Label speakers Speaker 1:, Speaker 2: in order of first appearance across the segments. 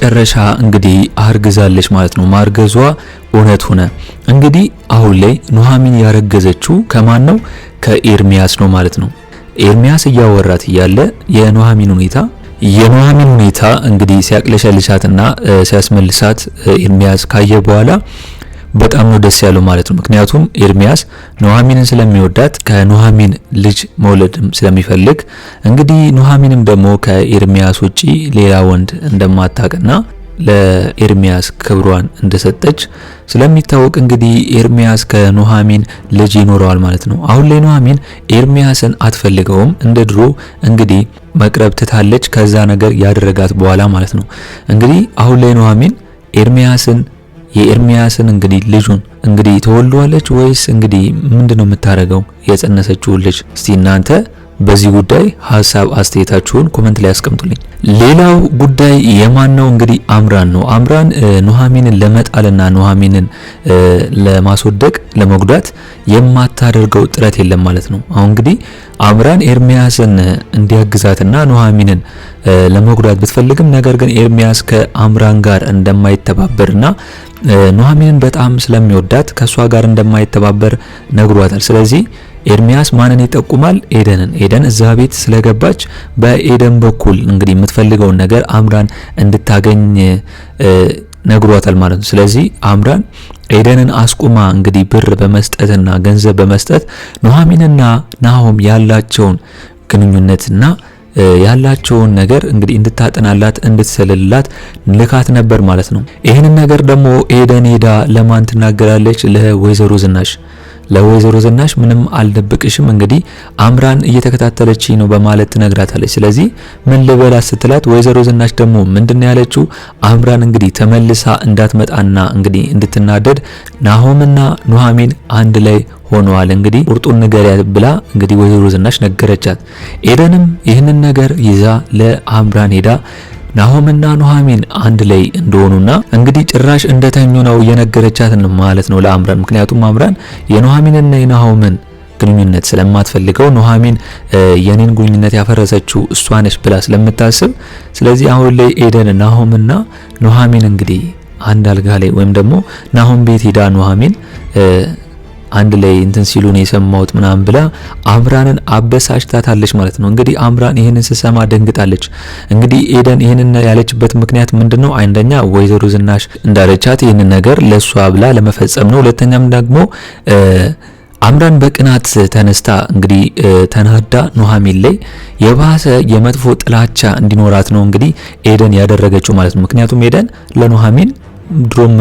Speaker 1: በመጨረሻ እንግዲህ አርግዛለች ማለት ነው። ማርገዟ እውነት ሆነ። እንግዲህ አሁን ላይ ኑሐሚን ያረገዘችው ከማን ነው? ከኤርሚያስ ነው ማለት ነው። ኤርሚያስ እያወራት እያለ የኑሐሚን ሁኔታ እንግዲህ ሲያቅለሸልሻትና ሲያስመልሳት ኤርሚያስ ካየ በኋላ በጣም ነው ደስ ያለው ማለት ነው። ምክንያቱም ኤርሚያስ ኑሐሚንን ስለሚወዳት ከኑሐሚን ልጅ መውለድም ስለሚፈልግ እንግዲህ ኑሐሚንም ደግሞ ከኤርሚያስ ውጪ ሌላ ወንድ እንደማታውቅና ለኤርሚያስ ክብሯን እንደሰጠች ስለሚታወቅ እንግዲህ ኤርሚያስ ከኑሐሚን ልጅ ይኖረዋል ማለት ነው። አሁን ላይ ኑሐሚን ኤርሚያስን አትፈልገውም። እንደ ድሮ እንግዲህ መቅረብ ትታለች ከዛ ነገር ያደረጋት በኋላ ማለት ነው። እንግዲህ አሁን ላይ ኑሐሚን የኤርሚያስን እንግዲህ ልጁን እንግዲህ ተወልዷለች ወይስ እንግዲህ ምንድነው የምታረገው የጸነሰችው ልጅ? እስቲ እናንተ በዚህ ጉዳይ ሐሳብ አስተያየታችሁን ኮሜንት ላይ አስቀምጡልኝ። ሌላው ጉዳይ የማን ነው? እንግዲህ አምራን ነው። አምራን ኑሐሚንን ለመጣልና ኑሐሚንን ለማስወደቅ ለመጉዳት የማታደርገው ጥረት የለም ማለት ነው። አሁን እንግዲህ አምራን ኤርሚያስን እንዲያግዛትና ኑሐሚንን ለመጉዳት ብትፈልግም ነገር ግን ኤርሚያስ ከአምራን ጋር እንደማይተባበርና ኑሐሚንን በጣም ስለሚወዳት ከሷ ጋር እንደማይተባበር ነግሯታል። ስለዚህ ኤርሚያስ ማንን ይጠቁማል? ኤደን እዛ ቤት ስለገባች በኤደን በኩል እንግዲህ የምትፈልገውን ነገር አምራን እንድታገኝ ነግሯታል ማለት ነው። ስለዚህ አምራን ኤደንን አስቁማ እንግዲህ ብር በመስጠትና ገንዘብ በመስጠት ኑሐሚንና ናሆም ያላቸውን ግንኙነትና ያላቸውን ነገር እንግዲህ እንድታጠናላት እንድትሰልላት ልካት ነበር ማለት ነው። ይህንን ነገር ደግሞ ኤደን ሄዳ ለማን ትናገራለች? ለወይዘሮ ዝናሽ ምንም አልደብቅሽም እንግዲህ አምራን እየተከታተለች ነው በማለት ትነግራታለች። ስለዚህ ምን ልበላት ስትላት ወይዘሮ ዝናሽ ደግሞ ምንድነው ያለችው? አምራን እንግዲህ ተመልሳ እንዳትመጣና እንግዲህ እንድትናደድ ናሆምና ኑሐሚን አንድ ላይ ሆነዋል እንግዲህ ቁርጡን ንገሪያት ብላ እንግዲህ ወይዘሮ ዝናሽ ነገረቻት። ኤደንም ይህንን ነገር ይዛ ለአምራን ሄዳ ናሆምና ኑሐሚን አንድ ላይ እንደሆኑና እንግዲህ ጭራሽ እንደተኙ ነው የነገረቻት ማለት ነው ለአምራን። ምክንያቱም አምራን የኑሐሚንና የናሆምን ግንኙነት ስለማትፈልገው ኑሐሚን የኔን ግንኙነት ያፈረሰችው እሷ ነች ብላ ስለምታስብ ስለዚህ አሁን ላይ ኤደን ናሆምና ኑሐሚን እንግዲህ አንድ አልጋ ላይ ወይም ደግሞ ናሆም ቤት ሄዳ ኑሐሚን አንድ ላይ እንትን ሲሉ ነው የሰማሁት ምናምን ብላ አምራንን አበሳጭታታለች ማለት ነው። እንግዲህ አምራን ይሄንን ስትሰማ ደንግጣለች። እንግዲህ ኤደን ይሄንን ያለችበት ምክንያት ምንድነው? አንደኛ ወይዘሮ ዝናሽ እንዳለቻት ይሄንን ነገር ለሷ ብላ ለመፈጸም ነው። ሁለተኛም ደግሞ አምራን በቅናት ተነስታ እንግዲህ ተናዳ ኑሐሚን ላይ የባሰ የመጥፎ ጥላቻ እንዲኖራት ነው እንግዲህ ኤደን ያደረገችው ማለት ነው። ምክንያቱም ኤደን ለኑሐሚን ድሮም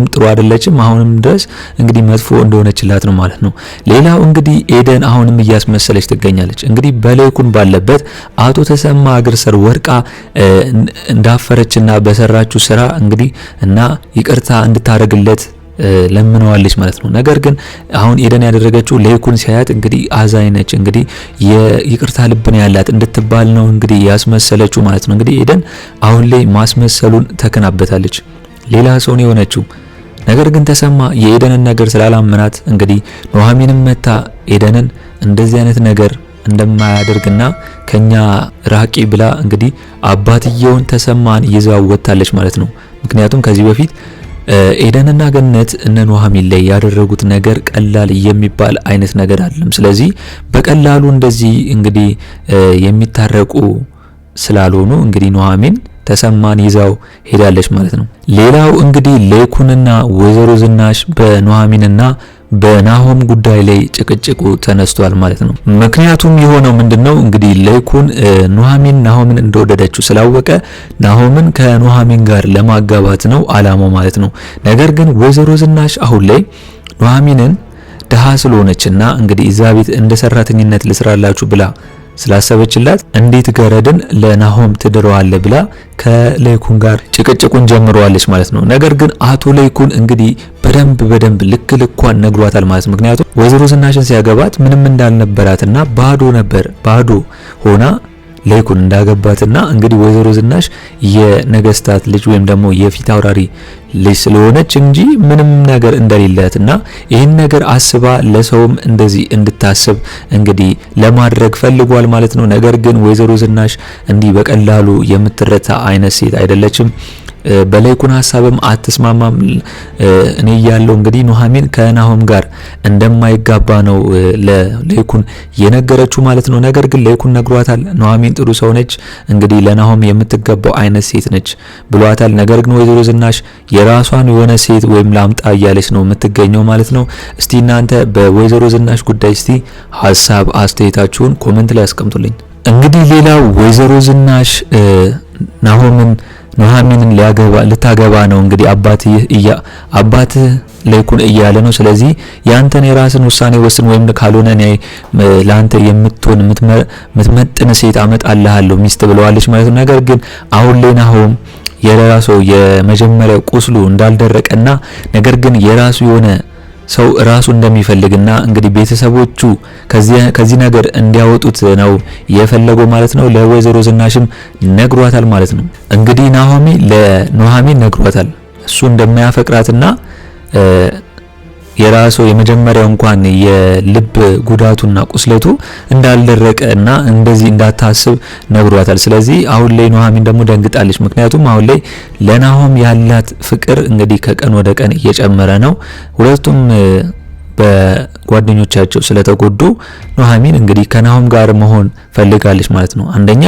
Speaker 1: ጥሩ አይደለችም፣ አሁንም ድረስ እንግዲህ መጥፎ እንደሆነችላት ነው ማለት ነው። ሌላው እንግዲህ ኤደን አሁንም እያስመሰለች ትገኛለች። እንግዲህ በላይኩን ባለበት አቶ ተሰማ እግር ስር ወርቃ እንዳፈረችና በሰራችው ስራ እንግዲህ እና ይቅርታ እንድታረግለት ለምነዋለች ማለት ነው። ነገር ግን አሁን ኤደን ያደረገችው ላይኩን ሲያያት እንግዲህ አዛኝ ነች፣ እንግዲህ የይቅርታ ልብ ነው ያላት እንድትባል ነው እንግዲህ ያስመሰለችው ማለት ነው። እንግዲህ ኤደን አሁን ላይ ማስመሰሉን ተከናበታለች። ሌላ ሰው ነው የሆነችው። ነገር ግን ተሰማ የኤደንን ነገር ስላላመናት እንግዲህ ኑሐሚንም መታ ኤደንን እንደዚህ አይነት ነገር እንደማያደርግና ከኛ ራቂ ብላ እንግዲህ አባትየውን ተሰማን ይዛው ወጣለች ማለት ነው። ምክንያቱም ከዚህ በፊት ኤደንና ገነት እነ ኑሐሚን ላይ ያደረጉት ነገር ቀላል የሚባል አይነት ነገር አይደለም። ስለዚህ በቀላሉ እንደዚህ እንግዲህ የሚታረቁ ስላልሆኑ እንግዲህ ኑሐሚን ተሰማን ይዛው ሄዳለች ማለት ነው። ሌላው እንግዲህ ላይኩንና ወይዘሮ ዝናሽ በኑሐሚንና በናሆም ጉዳይ ላይ ጭቅጭቁ ተነስቷል ማለት ነው። ምክንያቱም የሆነው ምንድነው እንግዲህ ላይኩን ኑሐሚን ናሆምን እንደወደደችው ስላወቀ ናሆምን ከኑሐሚን ጋር ለማጋባት ነው አላማው ማለት ነው። ነገር ግን ወይዘሮ ዝናሽ አሁን ላይ ኑሐሚንን ደሃ ስለሆነችና እንግዲህ እዛ ቤት እንደ ሰራተኝነት ልስራላችሁ ብላ ስላሰበችላት እንዴት ገረድን ለናሆም ትድረዋለ ብላ ከላይኩን ጋር ጭቅጭቁን ጀምረዋለች ማለት ነው። ነገር ግን አቶ ላይኩን እንግዲህ በደንብ ልኳን ነግሯታል ማለት ነው። ምክንያቱም ወይዘሮ ዝናሽን ሲያገባት ምንም እንዳልነበራትና ባዶ ሆና ለይኩን እንዳገባትና እንግዲህ ወይዘሮ ዝናሽ የነገስታት ልጅ ወይም ደግሞ የፊት አውራሪ ልጅ ስለሆነች እንጂ ምንም ነገር እንደሌላትና ይህን ነገር አስባ ለሰውም እንደዚህ እንድታስብ እንግዲህ ለማድረግ ፈልጓል ማለት ነው። ነገር ግን ወይዘሮ ዝናሽ እንዲህ በቀላሉ የምትረታ አይነት ሴት አይደለችም። በለይኩን ሀሳብም አትስማማም። እኔ ያለው እንግዲህ ኑሐሚን ከናሆም ጋር እንደማይጋባ ነው ለለይኩን የነገረችው ማለት ነው። ነገር ግን ለይኩን ነግሯታል። ኑሐሚን ጥሩ ሰው ነች፣ እንግዲህ ለናሆም የምትገባው አይነት ሴት ነች ብሏታል። ነገር ግን ወይዘሮ ዝናሽ የራሷን የሆነ ሴት ወይም ላምጣ እያለች ነው የምትገኘው ማለት ነው። እስቲ እናንተ በወይዘሮ ዝናሽ ጉዳይ እስቲ ሀሳብ አስተያየታችሁን ኮሜንት ላይ አስቀምጡልኝ። እንግዲህ ሌላው ወይዘሮ ዝናሽ ኑሐሚንን ልታገባ ነው እንግዲህ አባትህ ለይኩን እያለ ነው። ስለዚህ ያንተን የራስን ውሳኔ ወስን ወይም ካልሆነ እኔ ላንተ የምትሆን የምትመጥን ሴት አመጣልሃለሁ ሚስት ብለዋለች ማለት ነው። ነገር ግን አሁን ላይ ናሆም የራሱ የመጀመሪያው ቁስሉ እንዳልደረቀና ነገር ግን የራሱ የሆነ ሰው ራሱ እንደሚፈልግና እንግዲህ ቤተሰቦቹ ከዚህ ነገር እንዲያወጡት ነው የፈለገው ማለት ነው። ለወይዘሮ ዝናሽም ነግሯታል ማለት ነው። እንግዲህ ለኑሐሚን ነግሯታል እሱ እንደማያፈቅራትና የራሱ የመጀመሪያው እንኳን የልብ ጉዳቱና ቁስለቱ እንዳልደረቀና እንደዚህ እንዳታስብ ነግሯታል። ስለዚህ አሁን ላይ ኑሐሚን ደግሞ ደንግጣለች። ምክንያቱም አሁን ላይ ለናሆም ያላት ፍቅር እንግዲህ ከቀን ወደ ቀን እየጨመረ ነው። ሁለቱም በጓደኞቻቸው ስለተጎዱ ኑሐሚን እንግዲህ ከናሆም ጋር መሆን ፈልጋለች ማለት ነው። አንደኛ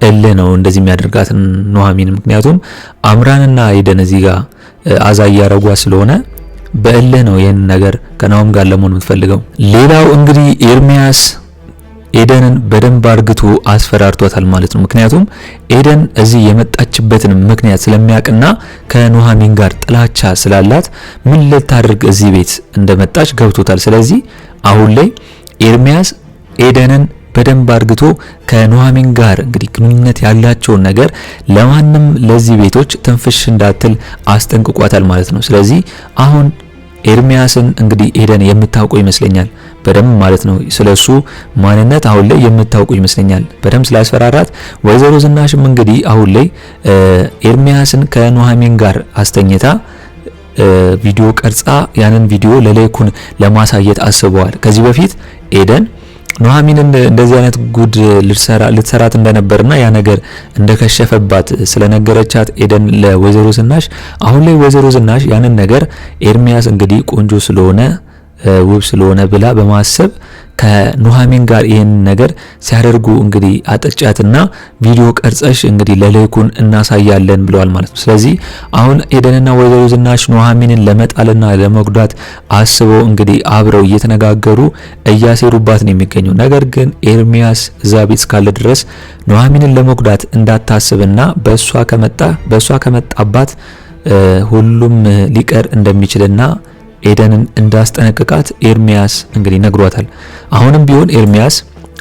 Speaker 1: እልህ ነው እንደዚህ የሚያደርጋት ኑሐሚን፣ ምክንያቱም አምራንና ኤደን እዚህ ጋር አዛ እያረጓ ስለሆነ በእልህ ነው ይህን ነገር ከናሆም ጋር ለመሆን የምትፈልገው። ሌላው እንግዲህ ኤርሚያስ ኤደንን በደንብ አርግቶ አስፈራርቷታል ማለት ነው። ምክንያቱም ኤደን እዚህ የመጣችበትን ምክንያት ስለሚያውቅና ከኑሐሚን ጋር ጥላቻ ስላላት ምን ልታደርግ እዚህ ቤት እንደመጣች ገብቶታል። ስለዚህ አሁን ላይ ኤርሚያስ ኤደንን በደንብ አርግቶ ከኑሐሚን ጋር እንግዲህ ግንኙነት ያላቸውን ነገር ለማንም ለዚህ ቤቶች ትንፍሽ እንዳትል አስጠንቅቋታል ማለት ነው። ስለዚህ አሁን ኤርሚያስን እንግዲህ ኤደን የምታውቀው ይመስለኛል በደንብ ማለት ነው። ስለሱ ማንነት አሁን ላይ የምታውቀው ይመስለኛል በደንብ ስላስፈራራት። ወይዘሮ ዝናሽም እንግዲህ አሁን ላይ ኤርሚያስን ከኑሐሚን ጋር አስተኝታ ቪዲዮ ቀርጻ ያንን ቪዲዮ ለለይኩን ለማሳየት አስበዋል። ከዚህ በፊት ኤደን ኑሐሚንን እንደዚህ አይነት ጉድ ልትሰራት እንደነበርና ያ ነገር እንደከሸፈባት ስለነገረቻት ኤደን ለወይዘሮ ዝናሽ አሁን ላይ ወይዘሮ ዝናሽ ያንን ነገር ኤርሚያስ እንግዲህ ቆንጆ ስለሆነ ውብ ስለሆነ ብላ በማሰብ ከኑሐሚን ጋር ይህን ነገር ሲያደርጉ እንግዲህ አጠጫትና ቪዲዮ ቀርጸሽ እንግዲህ ለለይኩን እናሳያለን ብለዋል ማለት ነው። ስለዚህ አሁን ኤደንና ወይዘሮ ዝናሽ ኑሐሚንን ለመጣልና ለመጉዳት አስበው እንግዲህ አብረው እየተነጋገሩ እያሴሩባት ነው የሚገኘው። ነገር ግን ኤርሚያስ እዛ ቤት እስካለ ድረስ ኑሐሚንን ለመጉዳት እንዳታስብና በእሷ ከመጣባት ሁሉም ሊቀር እንደሚችልና ኤደንን እንዳስጠነቀቃት ኤርሚያስ እንግዲህ ነግሯታል። አሁንም ቢሆን ኤርሚያስ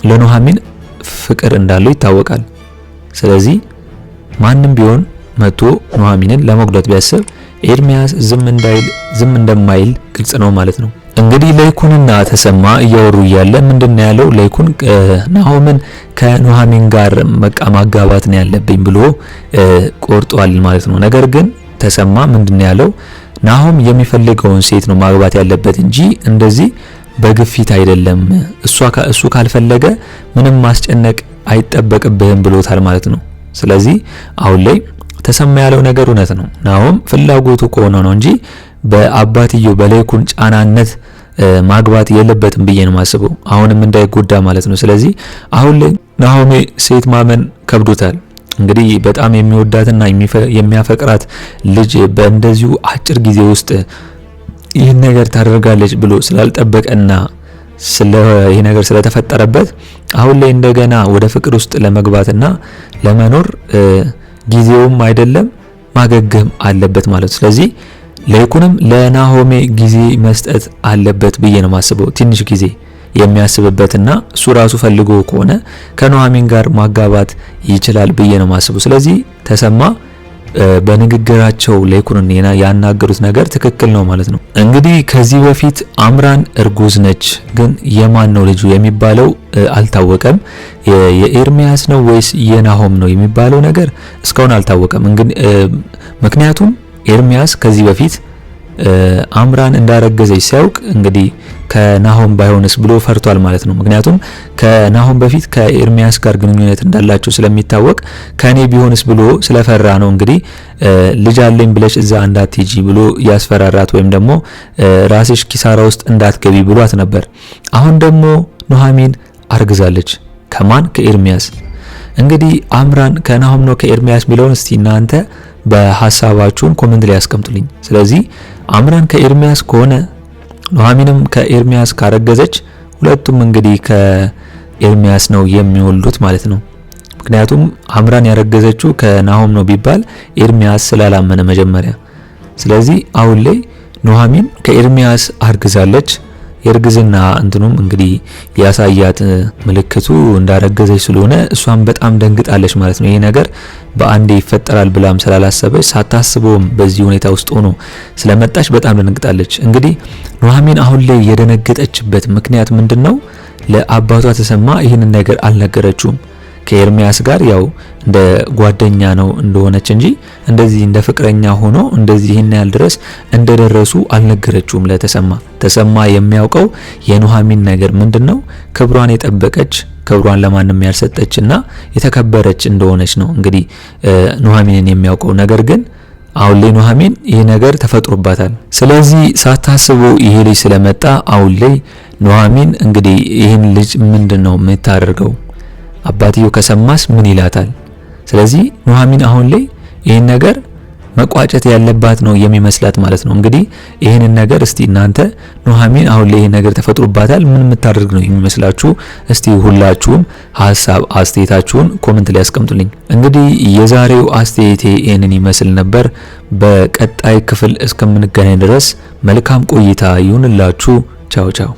Speaker 1: ለኑሐሚን ፍቅር እንዳለው ይታወቃል። ስለዚህ ማንም ቢሆን መጥቶ ኑሐሚንን ለመጉዳት ቢያስብ ኤርሚያስ ዝም እንደማይል ግልጽ ነው ማለት ነው። እንግዲህ ለይኩንና ተሰማ እያወሩ እያለ ምንድነው ያለው? ለይኩን ናሆምን ከኑሐሚን ጋር ማጋባት ነው ያለብኝ ብሎ ቆርጧል ማለት ነው። ነገር ግን ተሰማ ምንድነው ያለው? ናሆም የሚፈልገውን ሴት ነው ማግባት ያለበት እንጂ እንደዚህ በግፊት አይደለም። እሱ ካልፈለገ ምንም ማስጨነቅ አይጠበቅብህም ብሎታል ማለት ነው። ስለዚህ አሁን ላይ ተሰማ ያለው ነገር እውነት ነው። ናሆም ፍላጎቱ ከሆነ ነው እንጂ በአባትየው በለይኩን ጫናነት ማግባት የለበትም ብዬ ነው ማስበው፣ አሁንም እንዳይጎዳ ማለት ነው። ስለዚህ አሁን ላይ ናሆም ሴት ማመን ከብዶታል። እንግዲህ በጣም የሚወዳትና የሚያፈቅራት ልጅ በእንደዚሁ አጭር ጊዜ ውስጥ ይህን ነገር ታደርጋለች ብሎ ስላልጠበቀና ይህ ነገር ስለተፈጠረበት አሁን ላይ እንደገና ወደ ፍቅር ውስጥ ለመግባትና ለመኖር ጊዜውም አይደለም ማገገም አለበት ማለት ነው። ስለዚህ ለይኩንም ለናሆሜ ጊዜ መስጠት አለበት ብዬ ነው ማስበው። ትንሽ ጊዜ የሚያስብበትና እሱ ራሱ ፈልጎ ከሆነ ከኑሐሚን ጋር ማጋባት ይችላል ብዬ ነው ማስበው። ስለዚህ ተሰማ በንግግራቸው ሌኩንን ያናገሩት ነገር ትክክል ነው ማለት ነው። እንግዲህ ከዚህ በፊት አምራን እርጉዝ ነች፣ ግን የማን ነው ልጁ የሚባለው አልታወቀም። የኤርሚያስ ነው ወይስ የናሆም ነው የሚባለው ነገር እስካሁን አልታወቀም። እንግዲህ ምክንያቱም ኤርሚያስ ከዚህ በፊት አምራን እንዳረገዘች ሲያውቅ እንግዲህ ከናሆም ባይሆንስ ብሎ ፈርቷል ማለት ነው። ምክንያቱም ከናሆም በፊት ከኤርሚያስ ጋር ግንኙነት እንዳላቸው ስለሚታወቅ ከኔ ቢሆንስ ብሎ ስለፈራ ነው እንግዲህ ልጅ አለኝ ብለሽ እዛ እንዳትጂ ብሎ ያስፈራራት ወይም ደግሞ ራስሽ ኪሳራ ውስጥ እንዳትገቢ ብሏት ነበር። አሁን ደግሞ ኑሐሚን አርግዛለች። ከማን? ከኤርሚያስ። እንግዲህ አምራን ከናሆም ነው ከኤርሚያስ ሚለውን እስቲ እናንተ በሐሳባችሁን ኮሜንት ላይ ያስቀምጡልኝ። ስለዚህ አምራን ከኤርሚያስ ከሆነ ኑሐሚንም ከኤርሚያስ ካረገዘች ሁለቱም እንግዲህ ከኤርሚያስ ነው የሚወልዱት ማለት ነው። ምክንያቱም አምራን ያረገዘችው ከናሆም ነው ቢባል ኤርሚያስ ስላላመነ መጀመሪያ። ስለዚህ አሁን ላይ ኑሐሚን ከኤርሚያስ አርግዛለች። የእርግዝና እንትኑም እንግዲህ ያሳያት ምልክቱ እንዳረገዘች ስለሆነ እሷም በጣም ደንግጣለች ማለት ነው። ይሄ ነገር በአንዴ ይፈጠራል ብላም ስላላሰበች ሳታስበውም በዚህ ሁኔታ ውስጥ ሆኖ ስለመጣች በጣም ደንግጣለች። እንግዲህ ኑሐሚን አሁን ላይ የደነገጠችበት ምክንያት ምንድነው? ለአባቷ ተሰማ ይህንን ነገር አልነገረችውም። ከኤርሚያስ ጋር ያው እንደ ጓደኛ ነው እንደሆነች እንጂ እንደዚህ እንደ ፍቅረኛ ሆኖ እንደዚህ ይህን ያህል ድረስ እንደደረሱ አልነገረችውም ለተሰማ። ተሰማ የሚያውቀው የኑሐሚን ነገር ምንድነው? ክብሯን የጠበቀች ክብሯን ለማንም ያልሰጠችና የተከበረች እንደሆነች ነው እንግዲህ ኑሐሚንን የሚያውቀው። ነገር ግን አሁን ላይ ኑሐሚን ይሄ ነገር ተፈጥሮባታል። ስለዚህ ሳታስቡ ይሄ ልጅ ስለመጣ አሁን ላይ ኑሐሚን እንግዲህ ይህን ልጅ ምንድነው የምታደርገው? አባትየው ከሰማስ ምን ይላታል? ስለዚህ ኑሐሚን አሁን ላይ ይህን ነገር መቋጨት ያለባት ነው የሚመስላት ማለት ነው። እንግዲህ ይህንን ነገር እስቲ እናንተ ኑሐሚን አሁን ላይ ይህን ነገር ተፈጥሮባታል ምን የምታደርግ ነው የሚመስላችሁ? እስቲ ሁላችሁም ሐሳብ አስተያየታችሁን ኮሜንት ላይ አስቀምጡልኝ። እንግዲህ የዛሬው አስተያየቴ ይህንን ይመስል ነበር። በቀጣይ ክፍል እስከምንገናኝ ድረስ መልካም ቆይታ ይሁንላችሁ። ቻው ቻው።